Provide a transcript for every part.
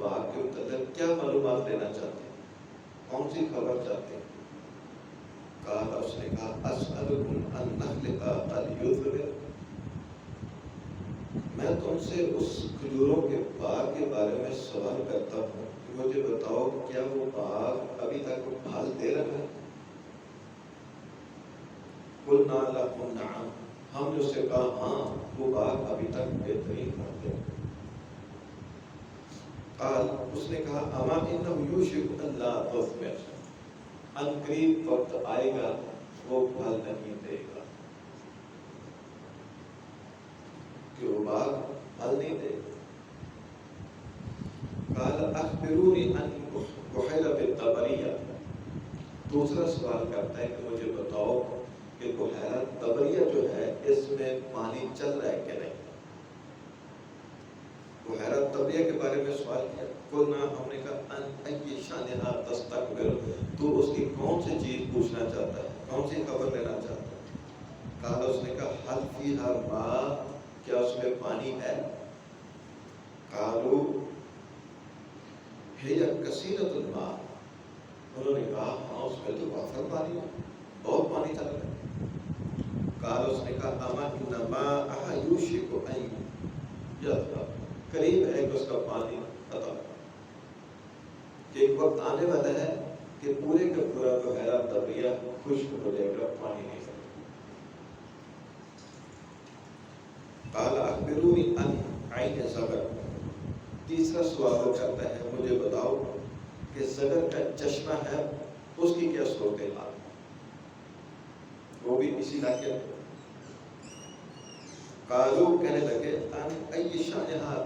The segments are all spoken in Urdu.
باغ کے متعلق کیا معلومات لینا چاہتے ہیں، کون سی خبر چاہتے ہیں؟ کہا اس نے کہا اسألکم عن نخل الیثمر، میں تم سے اس کھجوروں کے باغ کے بارے میں سوال کرتا ہوں کہ مجھے بتاؤ کیا وہ باغ ابھی تک پھل دے رہا ہے؟ قلنا لکم نعم، ہم نے اس سے کہا ہاں وہ باغ ابھی تک بہترین پھل دے رہا ہے۔ قال، اس نے کہا اما انہ یوشک ان لا تثمر، ان قریب وقت آئے گا وہ پھل نہیں دے گا، کہ وہ باغ پھل نہیں دے گا۔ قال اخبرونی عن بحیرۃ طبریہ، دوسرا سوال کرتا ہے کہ مجھے بتاؤ کہ بحیرہ طبریہ جو ہے اس میں پانی چل رہا ہے کہ نہیں؟ بحیرہ طبریہ کے بارے میں سوال کیا۔ قلنا، ہم نے کہا ان ای شانھا تستکبر، تو اس کی کون سی چیز پوچھنا چاہتا ہے، کون سی خبر لینا چاہتا ہے؟ کہا، اس نے کہا حل فیہا ماء، کیا اس میں پانی ہے؟ قالوا ہی کثیرۃ الماء، انہوں نے کہا ہاں اس میں تو وافر پانی ہے، بہت پانی چل رہا ہے۔ قال، اس نے کہا اما ان ماءھا یوشک ان یذهب، قریب ہے کہ اس کا پانی ختم، کہ ایک وقت آنے والا ہے کہ پورے کا پورا بحیرہ طبریہ خشک ہو جائے گا، پانی نہیں رہے۔ قال اخبرونی عن عین زغر، تیسرا سوال وہ کرتا ہے مجھے بتاؤ کہ زغر کا چشمہ ہے اس کی کیا صورتحال، وہ بھی اسی علاقے میں۔ قالوا، کہنے لگے ان ای شانھا،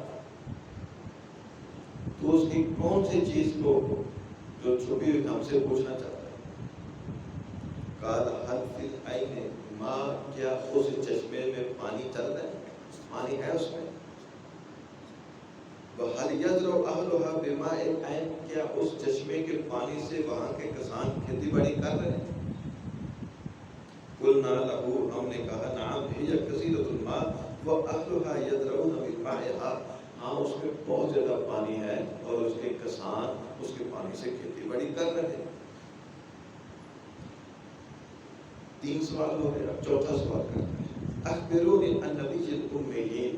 تو اس کی کون سی چیز کو جو چھپی ہوئی ہم سے پوچھنا چاہتا ہے؟ قال حل فی العین ماء، کیا اس چشمے میں پانی چل رہا ہے، پانی ہے اس میں؟ وَهَلْ يَزْرَعُ أَهْلُهَا بِمَاءِ الْعَيْنِ، کیا اس چشمے کے پانی سے وہاں کے کسان کھیتی باڑی کر رہے ہیں؟ قُلْنَا لَهُ، ہم نے کہا نعم هِيَ كَثِيرَةُ الْمَاءِ وَأَهْلُهَا يَزْرَعُونَ بِمَائِهَا، ہاں اس میں بہت زیادہ پانی ہے اور اس کے کسان اس کے پانی سے کھیتی باڑی کر رہے ہیں۔ تین سوال ہو گیا، چوتھا سوال کرتے ہیں اخبرونی عن نبی الامیین،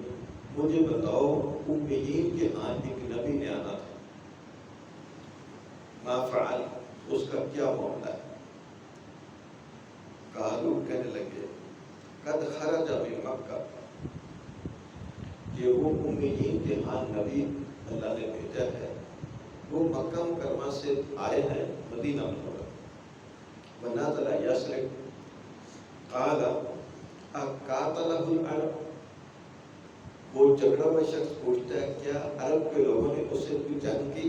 مجھے بتاؤ امیین کے ہاں ایک نبی نے آنا تھا، ما فعل، اس کا کیا معاملہ ہے؟ قالوا، کہنے لگے قد خرج من مکہ، کہ وہ امیین کے ہاں نبی اللہ نے بھیجا ہے، وہ مکہ مکرمہ سے آئے ہیں مدینہ منورہ، ونزل یثرب، قال اقاتلہ العرب، وہ جھگڑا ہوا شخص پوچھتا ہے کیا عرب کے لوگوں نے اس سے کوئی جنگ کی؟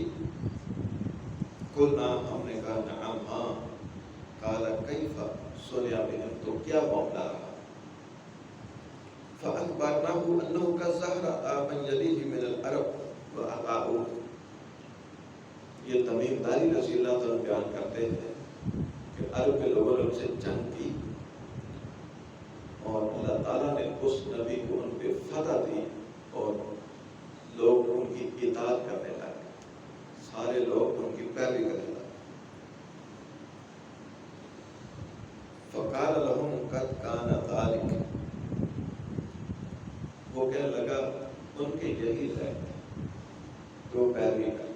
قلنا، ہم نے کہا نعم ہاں۔ قال کیف، سنیا بہم، تو کیا معاملہ رہا؟ فاخبرناه انه كالزهر من يليه من العرب واغاؤه، یہ تمیم داری رضی اللہ عنہ بیان کرتے ہیں کہ عرب کے لوگوں نے ان سے جنگ کی اور اللہ تعالیٰ نے اس نبی کو ان پہ فتح دی اور لوگ ان کی اطاعت کرنے لگے، سارے لوگ ان کی پیروی کرنے لگے۔ فقال لهم قد كان ذلك، وہ کہنے لگا ان کے یہی ہے جو پیروی کرتے۔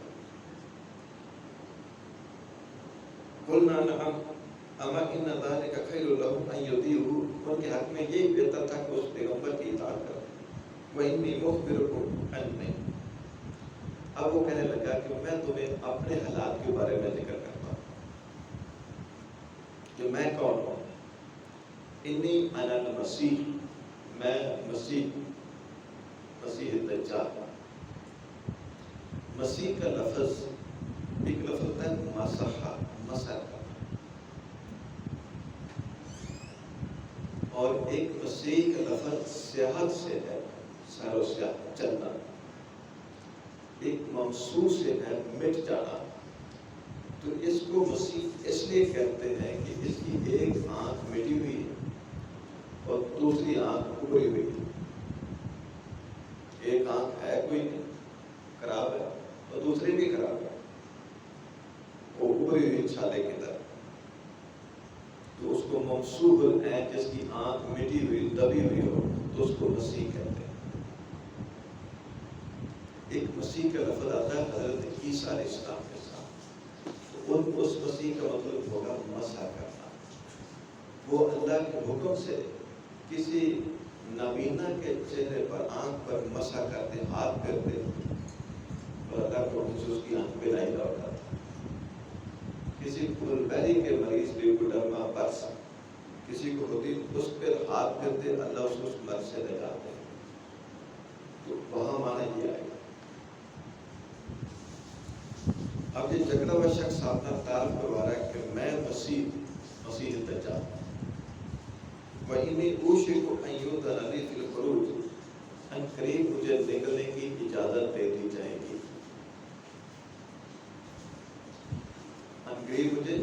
قلنا نعم اما ان ذلك خیر لهم ان یطیعوا، ان کے حق میں یہی بہتر تھا کہ اس پیغمبر کی اطاعت کریں۔ وانی مخبرکم انی، اب وہ کہنے لگا کہ میں تمہیں اپنے حالات کے بارے میں ذکر کرتا ہوں کہ میں کون ہوں۔ انی انا المسیح، میں مسیح الدجال۔ مسیح کا لفظ ایک لفظ ہے مسح، مسح، اور ایک مسیح کا لفظ سیاحت سے ہے، سیر و سیاحت، چلنا۔ ایک ممسوح سے ہے مٹ جانا، تو اس کو مسیح اس لیے کہتے ہیں کہ اس کی ایک آنکھ مٹی ہوئی ہے اور دوسری آنکھ ابری ہوئی ہے، ایک آنکھ ہے کوئی نہیں، خراب ہے، اور دوسری کھوئی ہوئی چھالے کی طرح، تو اس کو ممسوح العین، جس کی آنکھ مٹی ہوئی دبی ہوئی ہو، تو اس کو مسیح کہتے ہیں۔ ایک مسیح کا لفظ آتا ہے حضرت عیسیٰ علیہ السلام کے ساتھ، تو اس مسیح کا مطلب ہوگا مسح کرنا۔ وہ اللہ کے حکم سے کسی نابینا کے چہرے پر، آنکھ پر مسح کرتے، ہاتھ پھیرتے، اور اللہ کے حکم سے اس کی آنکھ بینائی لوٹا۔ کسی بہری کے مریض بھی گڈرما برس کسی کو ہوتی، اس پر ہاتھ پھیرتے، اللہ اس کو اس مرض سے نجات دے۔ تو وہاں مانا یہ آئے گا۔ اب یہ جھگڑا ہوا شخص اپنا تعارف کروا رہا ہے کہ میں مسیح دجال، وَإِنِّي أُوشِكُ أَن يُؤْذَنَ لِي فِي الْخُرُوجِ، ان قریب مجھے نکلنے کی اجازت دے دی جائے گی، ان قریب مجھے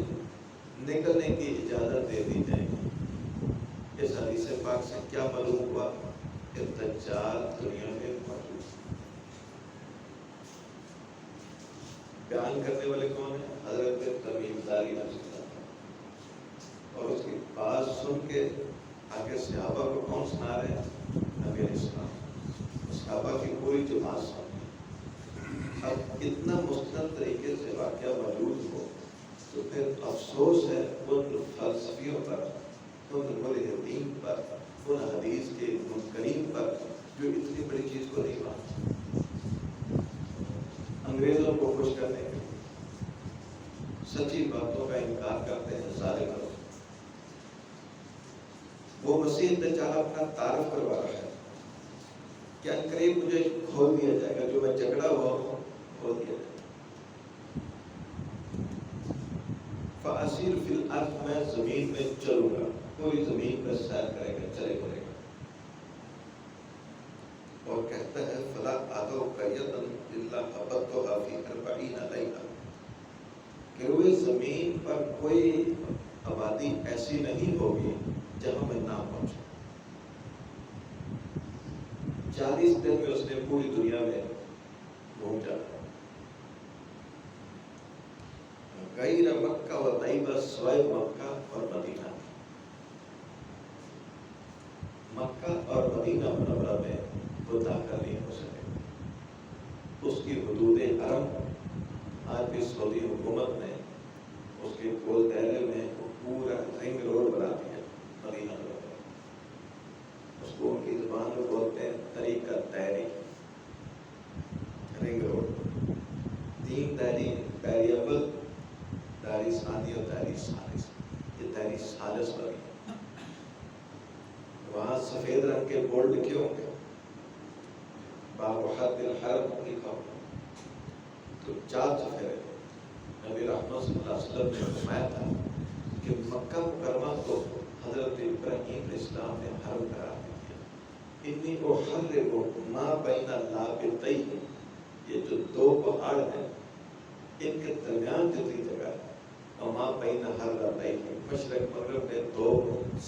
نکلنے کی اجازت دے دی جائے گی۔ اس حدیث پاک سے کیا معلوم ہوا کہ دجال دنیا میں موجود۔ بیان کرنے والے کون ہیں؟ حضرت تمیم داری رضی اللہ عنہ، اور اس کی بات سن کے آگے صحابہ کو کون سنا رہے ہیں؟ نبی علیہ السلام، صحابہ کی پوری جماعت سن۔ اب اتنا مستند طریقے سے واقعہ موجود ہو تو پھر افسوس ہے ان فلسفیوں پر، ان ملحدین پر، ان حدیث کے منکرین پر جو اتنی بڑی چیز کو نہیں مانتے، انگریزوں کو خوش کرنے کے لیے سچی باتوں کا انکار کرتے ہیں ظالم لوگ۔ وہ مسیح دجال اپنا تعارف کروا رہا ہے کہ ان قریب مجھے کھول دیا جائے گا، جو میں جھگڑا ہوا ہوں کھول دیا جائے گا۔ فَأَسِيرُ فِي الْأَرْضِ، میں زمین میں چلوں گا، پوری زمین میں سیر کرے گا، چلے پڑے گا۔ اور کہتا ہے فَلَا أَدْعُ قَرْيَةً إِلَّا قَبَضْتُهَا فِي 40 لَيْلَةً، کہ روئے زمین پر کوئی آبادی ایسی نہیں ہوگی جہاں میں نہ پہنچوں۔ 40 دن میں اس نے پوری دنیا میں گھوم جانا۔ غیر مکہ و طیبہ، سوائے مکہ اور مدینہ، مکہ اور مدینہ منورہ میں وہ داخل نہیں ہو سکے۔ اس کی حدود حرم آج بھی سعودی حکومت نے اس کے گول دائرے میں پورا رنگ روڈ بنا دیا مدینہ میں۔ اس کو ان کی زبان میں بولتے ہیں طریقہ دائری، رنگ روڈ، 3 دائری، دائری اول، دائری ثانی اور دائری ثالث۔ یہ دائری ثالث بنی، وہاں سفید رنگ کے بورڈ لکھے ہوں گے، باب حد الحرم لکھا ہوگا، تو 4 چفیرے۔ نبی رحمت صلی اللہ علیہ وسلم نے فرمایا تھا کہ مکہ مکرمہ کو حضرت ابراہیم علیہ السلام نے حرم قرار دیا۔ انی احرم ما بین لابتین، یہ جو 2 پہاڑ ہیں ان کے درمیان جتنی جگہ ہے، اور ما بین حرتین، مشرق مغرب میں 2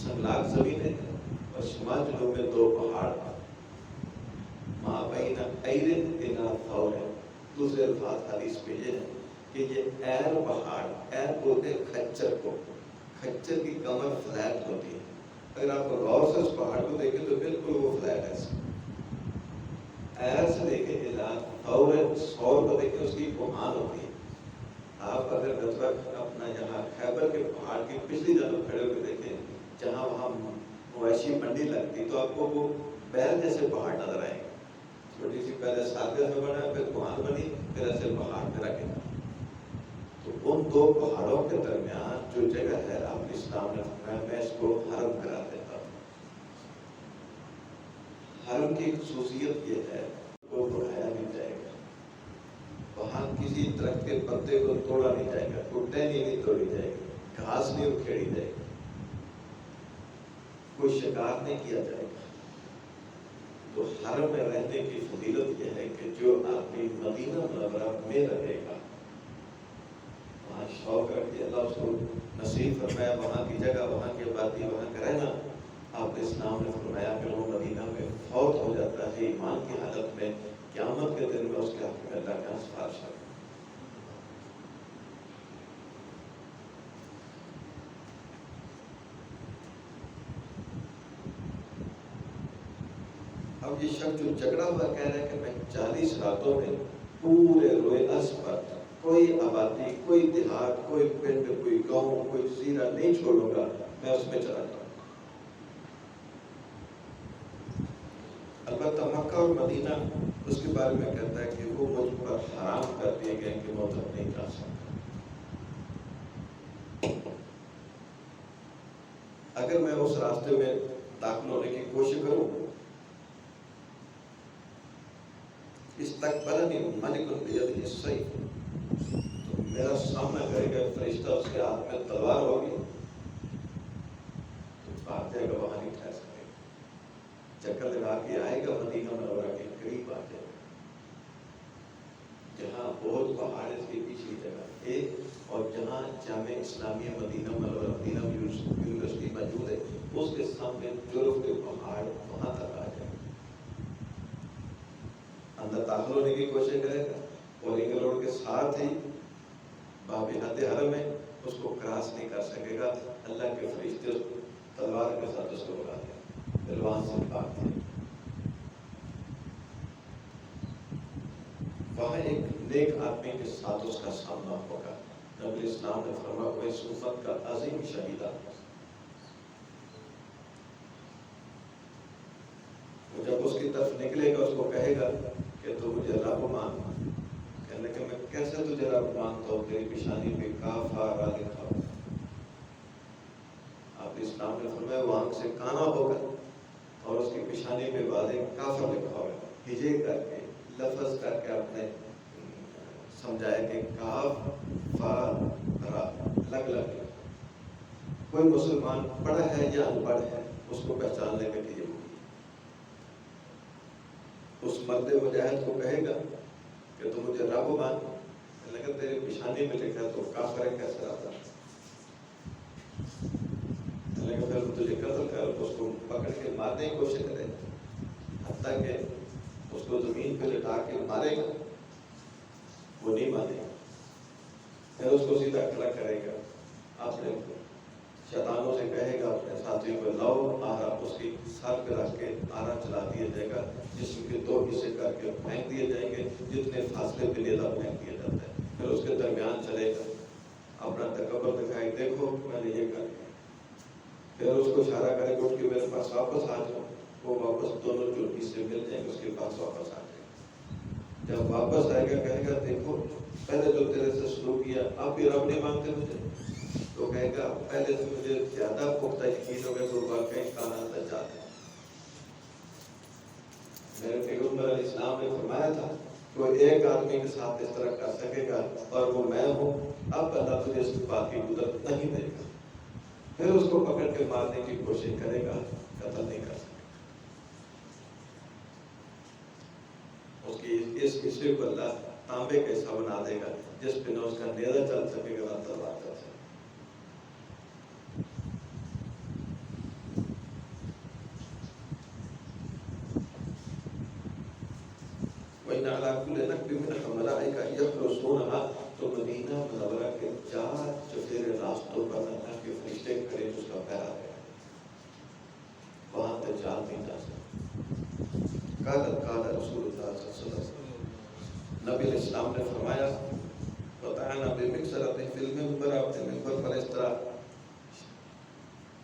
سنگلاخ زمینیں ہیں اور شمال جنوب میں 2 پہاڑ ہیں۔ ما بین ایرن الی ثور، دوسرے الفاظ حدیث میں یہ ہے کہ یہ ایر پہاڑ، ایر بولتے ہیں کھچر کو، کھچر کی کمر فلیٹ ہوتی ہے، اگر آپ غور سے اس پہاڑ کو دیکھیں تو بالکل وہ فلیٹ ہے۔ ایر سے دیکھیں ثور، ثور کو دیکھیں اس کی کوہان ہوتی ہے۔ آپ اگر نتبک اپنا یہاں خیبر کے پہاڑ کی پچھلی جانب کھڑے ہو کے دیکھیں، جہاں وہاں مویشی منڈی لگتی، تو آپ کو وہ بیل جیسے پہاڑ نظر آئیں گے، چھوٹی سی پہلے ساگر میں بنا، پھر کوہان بنی، پھر ایسے پہاڑ پہ رکھے۔ تو ان 2 پہاڑوں کے درمیان جو جگہ ہے، آپ اسلام نے فرمایا میں اس کو حرم کرا دیتا ہوں۔ حرم کی خصوصیت یہ ہے وہ بڑھایا نہیں جائے گا، وہاں کسی درخت کے پتے کو توڑا نہیں جائے گا، کوئی ٹہنی نہیں توڑی جائے گی، گھاس نہیں اکھیڑی جائے گی، کوئی شکار نہیں کیا جائے گا۔ تو حرم میں رہنے کی فضیلت یہ ہے کہ جو آدمی مدینہ منورہ میں رہے گا، وہاں شوق رکھ کے اللہ اس کو نصیب فرمایا وہاں کی جگہ، وہاں کی آبادی، وہاں کا رہنا، آپ اسلام نے فرمایا کہ وہ مدینہ میں فوت ہو جاتا ہے ایمان کی حالت میں، قیامت کے دن میں اس کے حق میں اللہ کا سفارش ہے۔ اب یہ شخص جو جھگڑا ہوا کہہ رہا ہے کہ میں 40 راتوں میں پورے روئے ارض پر کوئی آبادی، کوئی دیہات، کوئی پنڈ، کوئی گاؤں، کوئی جزیرہ نہیں چھوڑوں گا، میں اس میں چلا جاؤں. البتہ مکہ اور مدینہ اس کے بارے میں کہتا ہے کہ وہ مجھ پر حرام کر دیے گئے کہ میں ادھر نہیں جا سکتا. اگر میں اس راستے میں داخل ہونے کی کوشش کروں، استقبلنی ملک بیدہ السیف، تو میرا سامنا کرے گا فرشتہ، اس کے ہاتھ میں تلوار ہوگی، تو بات جائے گا، وہاں نہیں ٹھہر سکے گا. چکر لگا کے آئے گا مدینہ منورہ کے قریب آ جائے گا، جہاں بہت پہاڑ اس کی پچھلی جگہ ہے، اور جہاں جامع اسلامیہ مدینہ منورہ مدینہ یونیورسٹی موجود ہے، اس کے سامنے جرف کے پہاڑ، وہاں تک آ جائے گا. اندر داخل ہونے کی کوشش کرے گا، اور رنگ روڈ کے ساتھ ہی باب حد حرم ہے، اس کو کراس نہیں کر سکے گا. اللہ کے فرشتے تلوار کے ساتھ اس کو بلا دیں، بلوان سے پاک تھے. وہاں ایک نیک آدمی کے ساتھ اس کا سامنا ہوگا. نبی اسلام نے فرمایا وہ اس امت کا عظیم شہیدہ. وہ جب اس کی طرف نکلے گا، اس کو کہے گا کہ تو مجھے رب مان. کہنے کہ میں کیسے تجھے رب مانتا ہوں، تیری پیشانی پہ کاف ہا را لکھا ہو. آپ اسلام نے فرمایا وہ آنکھ سے کانا ہوگا اور اس کی پیشانی پہ واضح کافر لکھا ہوگا. ہجے کر کے لفظ کر کے آپ نے سمجھایا کہ کاف فا را الگ الگ. کوئی مسلمان پڑھا ہے یا ان پڑھ ہے، اس کو پہچاننے کے لیے اس مرد مجاہد کو کہے گا کہ تو مجھے رب مان. لیکن تیرے پیشانی میں لکھا تو کافر ہے، کیسے آتا؟ لیکن پھر تجھے قتل کر اس کو پکڑ کے مارنے کی کوشش کرے، حتیٰ کہ اس کو زمین پہ لٹا کے مارے گا، وہ نہیں مانے گا. پھر اس کو سیدھا کھڑا کرے گا، اپنے شیطانوں سے کہے گا اپنے ساتھیوں کو لاؤ آرا، اس کی سر پہ رکھ کے آرا چلا دیا جائے گا، جسم کے 2 حصے کر کے پھینک دیے جائیں گے، جتنے فاصلے پہ نیزہ پھینک دیا جاتا ہے. پھر اس کے درمیان چلے گا، اپنا تکبر دکھائے، دیکھو میں نے یہ کر دیا. پھر اس کو اشارہ کرے گا اٹھ کے میرے پاس واپس آ جاؤ. وہ واپس دونوں جو حصے مل جائیں گے، اس کے پاس واپس آ جائے گا. جب واپس آئے گا کہے گا دیکھو پہلے جو تیرے سے سلوک کیا، آپ بھی رب نہیں مانتے مجھے. تو کہے گا پہلے سے مجھے زیادہ پختہ یقین ہو گیا تو واقعی کانا دجال ہے. میرے پیغمبر علیہ السلام نے فرمایا تھا کوئی ایک آدمی کے ساتھ اس طرح کر سکے گا اور وہ میں ہوں. اب اللہ تجھے اس بات کی قدرت نہیں دے گا. پھر اس کو پکڑ کے مارنے کی کوشش کرے گا، قتل نہیں کر سکے. اس کی اس حصے کو اللہ تانبے کا حصہ بنا دے گا، جس پہ نہ اس کا نیزہ چل سکے گا، نہ تلوار چل سکے گا. وَإِنَّ عَلَىٰ كُلِّ نَقْبٍ مِّنْهَا مَلَائِكَةٌ يَحْرُسُونَهَا. تو مدینہ منورہ کے 4 چفیرے راستوں پر اللہ کے فرشتے کھڑے اس کا پہرا ہے، وہاں دجال نہیں جا سکتا. قال رسول اللہ صلی اللہ علیہ وسلم، نبی علیہ السلام نے فرمایا وَطَعَنَا بِمِكْسَرَةٍ فِي الْمِنْبَرِ. اپنے منبر پر اس طرح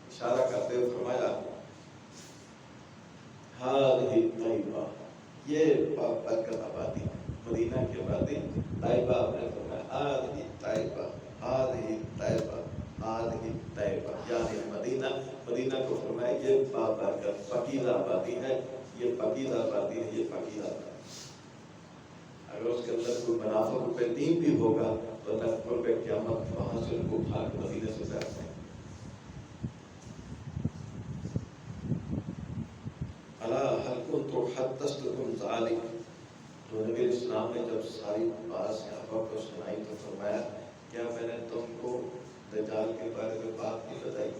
اشارہ کرتے ہوئے فرمایا هَذِهِ طَيْبَةٌ، یہ برکت آبادی، مدینہ کی آبادی طیبہ. آپ نے فرمایا هَذِهِ طَيْبَةٌ، هَذِهِ طَيْبَةٌ، هَذِهِ طَيْبَةٌ، یعنی مدینہ کو فرمایا یہ بابرکت پاکیزہ آبادی ہے، یہ پاکیزہ آبادی ہے، یہ پاکیزہ آبادی. اگر اس کے اندر کوئی منافق پہ دین بھی ہوگا تو اللہ قرب قیامت وہاں سے ان کو اٹھا کے مدینہ سے بیٹھ دیں. الا هل كنت حدثتكم ذلك. تو نبی اسلام نے جب ساری بات صحابہ کو سنائی تو فرمایا کیا میں نے تم کو دجال کے بارے میں بات نہیں بتائی؟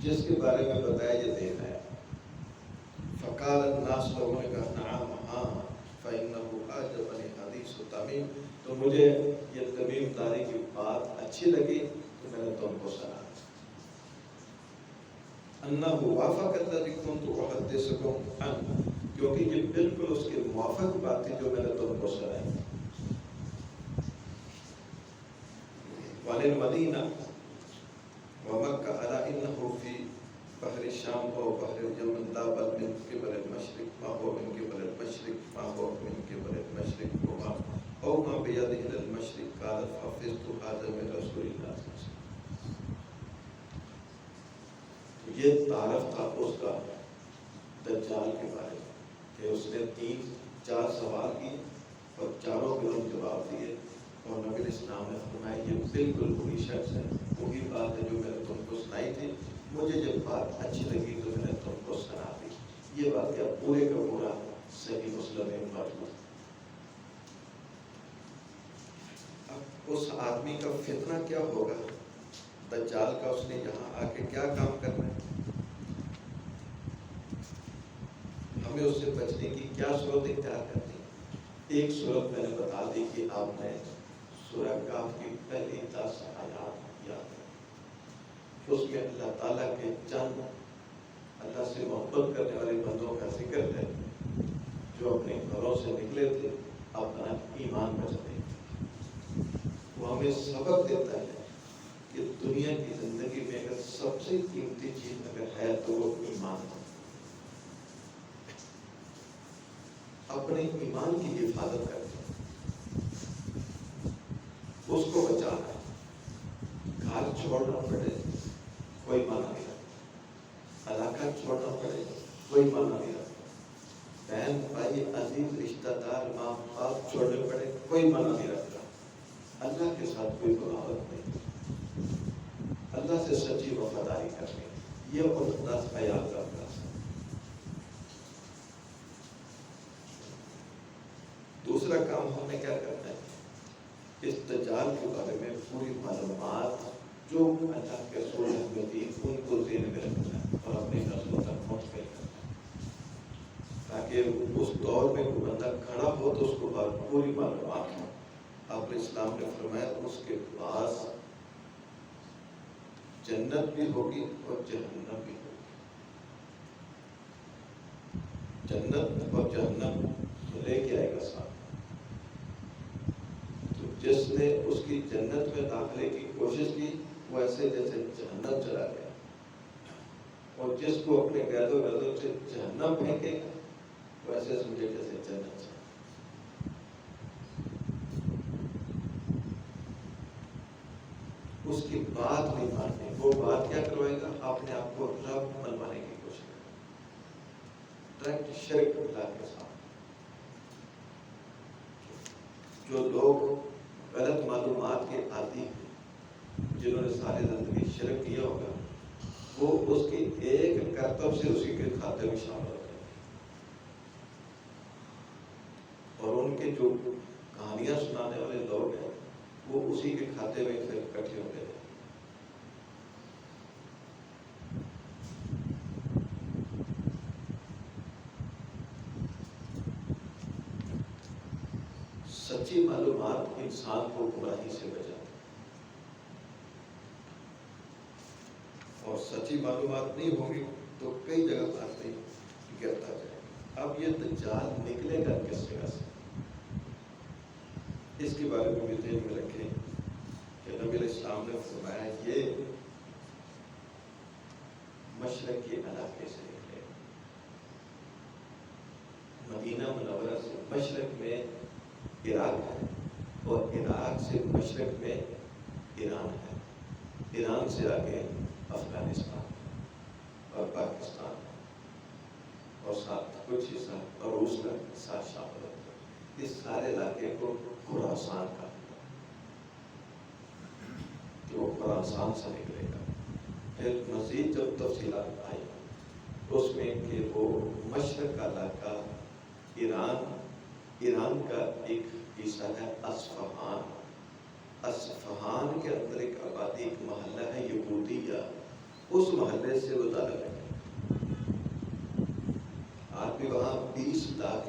جس کے بارے میں بتایا یہ دیکھا ہے. فقال الناس، لوگوں نے کہا نعم ہاں، فإنه أعجبني حدیث تمیم. تو مجھے یہ تمیم داری کی بات اچھی لگی تو میں نے تم کو سنا. انہ وافق الذی کنت احدثکم عنہ، کیونکہ یہ بالکل اس کے موافق بات تھی جو میں نے تم کو سنائی. وَلِلْمَدِينَةِ وَمَكَّةَ عَلَىٰ إِنَّهُ فِي بحر الشام او بحر اليمن لا بل من قبل المشرق ما هو من قبل المشرق ما هو من قبل المشرق وما او ما بيده الى المشرق قال حفظت هذا من رسول الله صلی اللہ علیہ وسلم. یہ تعارف تھا اس کا دجال کے بارے میں کہ اس نے 3-4 سوال کیے اور چاروں کے ان جواب دیے، اور نبی اسلام نے فرمایا یہ بالکل وہی شخص ہے، وہی بات ہے جو میں نے تم کو سنائی تھی، مجھے جب بات اچھی لگی تو میں نے تم کو سنا دی. یہ بات کیا پورے کا پورا صحیح مسلم میں موجود. اب اس آدمی کا فتنہ کیا ہوگا دجال کا، اس نے یہاں آ کے کیا کام کرنا ہے، ہمیں اس سے بچنے کی کیا صورت اختیار کرنی ہے. ایک صورت میں نے بتا دی کہ آپ نے سورہ کہف کی پہلی 10 آیات یاد ہے. اس میں اللہ تعالیٰ کے چند اللہ سے محبت کرنے والے بندوں کا ذکر ہے جو اپنے گھروں سے نکلے تھے اپنا ایمان بچانے. وہ ہمیں سبق دیتا ہے کہ دنیا کی زندگی میں اگر سب سے قیمتی چیز اگر ہے تو وہ ایمان ہے. اپنے ایمان کی حفاظت کرتے اس کو بچانا ہے. گھر چھوڑنا پڑے کوئی مانا نہیں رکھتا، علاقہ چھوڑنا پڑے کوئی مانا نہیں رکھتا، بہن بھائی عزیز رشتہ دار ماں باپ چھوڑنے پڑے کوئی مانا نہیں رکھتا. اللہ کے ساتھ کوئی بغاوت نہیں، اللہ سے سچی وفاداری کرنی، یہ انداز خیال کرتا ہے. دوسرا کام ہمیں کیا کرنا ہے، اس دجال کے بارے میں پوری معلومات جو اللہ کے رسول نے دی ان کو ذہن میں رکھنا ہے اور اپنی نسلوں تک منتقل کرنا ہے، تاکہ اس دور میں کوئی بندہ کھڑا ہو تو اس کو پوری معلومات ہو. آپ اسلام نے فرمایا اس کے پاس جنت بھی ہوگی اور جہنم بھی ہوگی. جنت اور جہنم لے کے آئے گا ساتھ. تو جس نے اس کی جنت میں داخلے کی کوشش کی وہ ایسے جیسے جہنم چلا گیا، اور جس کو اپنے قید و غضب سے جہنم پھینکے وہ ایسے سمجھے جیسے جنت چلا. اس کی بات نہیں ماننی. وہ بات کیا کروائے گا، اپنے آپ کو رب منوانے کی کوشش کرے، ڈائریکٹ شرک اللہ کے ساتھ. جو لوگ غلط معلومات کے عادی ہیں، جنہوں نے ساری زندگی شرک کیا ہوگا، وہ اس کی ایک کرتب سے اسی کے کھاتے میں شامل ہوتے ہیں، اور ان کے جو کہانیاں سنانے والے لوگ ہیں وہ اسی کے کھاتے میں پھر اکٹھے ہوتے ہیں. سچی معلومات انسان کو گمراہی سے بچاتی، اور سچی معلومات نہیں ہوگی تو کئی جگہ پر گرتا جائے. اب یہ دجال نکلے گا کس جگہ سے، اس کے بارے میں بھی ذہن میں رکھیں کہ نبی علیہ السلام نے فرمایا یہ مشرق کے علاقے سے نکلے. مدینہ منورہ سے مشرق میں عراق ہے، اور عراق سے مشرق میں ایران ہے، ایران سے آگے افغانستان اور پاکستان اور ساتھ کچھ حصہ اور روس کا ساتھ شامل ہوتا ہے. اس سارے علاقے کو خراسان کا کہ وہ خراسان سے نکلے گا. پھر مزید جب تفصیلات آئی اس میں کہ وہ مشرق کا علاقہ ایران کا ایک حصہ ہے اصفہان. اصفہان کے اندر ایک آبادی ایک محلہ ہے یہودیہ، اس محلے سے وہ تعلق ہے. آج بھی وہاں 20 لاکھ